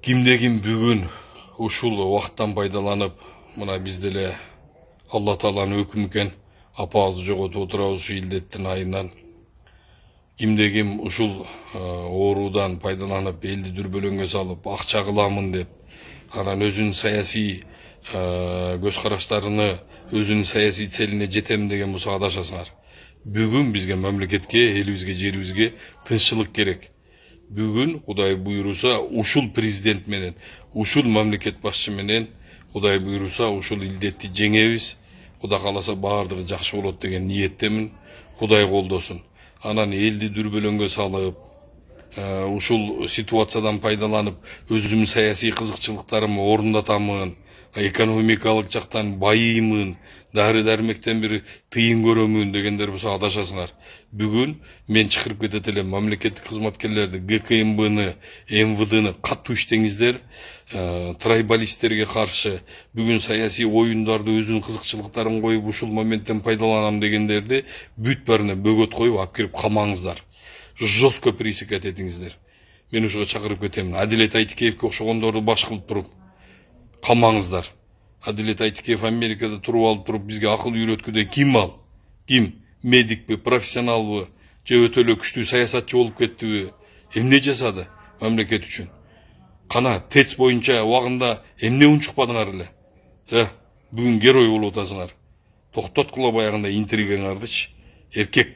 Кимде ким бүгүн ушул убакыттан пайдаланып, мына биз деле Алла Тааланын өкүмү экен апабызды жоготуп отурабыз ушу илдеттин айынан. Кимде ким ушул оорудан пайдаланып, элди дүрбөлөңгө салып, акча кыламын деп, анан өзүнүн саясий көз караштарыны, өзүнүн саясий целине жетем деген болсо адашасыңар. Бүгүн бизге, мамлекетке, элибизге, жерибизге тынччылык керек. Бүгүн Кудай буйруса ушул президент менен, ушул мамлекет башчы менен Кудай буйруса ушул илдетти жеңебиз. Кудай кааласа баардыгы жакшы болот деген ниеттемин. Кудай колдосун. Анан элди дүрбөлөңгө салып, ушул ситуациядан пайдаланып, өзүмдүн саясий кызыкчылыктарымды орундатамын, экономикалык жактан байыймын, дары дармектен бир тыйын көрөмүн дегендер болсо адашасыңар. Бүгүн мен чакырып кетет элем мамлекеттик кызматкерлерди, ГКМБны, МВДны катуу иштеңиздер, трайбалисттерге каршы бүгүн саясий оюндарды өзүнүн кызыкчылыктарын коюп ушул моменттен пайдаланам дегендерди бүт баарына бөгөт коюп алып келип камаңыздар. Жестко пресекать этиңиздер. Мен ушуга чакырып кетемин. Адилет Айтикеевке окшогондорду баш кылып туруп камаңыздар. Адилет Айтикеев Америкада туруп алып туруп бизге акыл үйрөткүдөй ким ал? Ким? Медикпи, профессионалбы, же өтө эле күчтүү саясатчы болуп кеттиби? Эмне жасады мамлекет үчүн? Кана ТЭЦ боюнча убагында эмне унчукпадыңар эле? Бүгүн герой болуп атасыңар. Токтоткула баягындай интригаңардычы. Эркек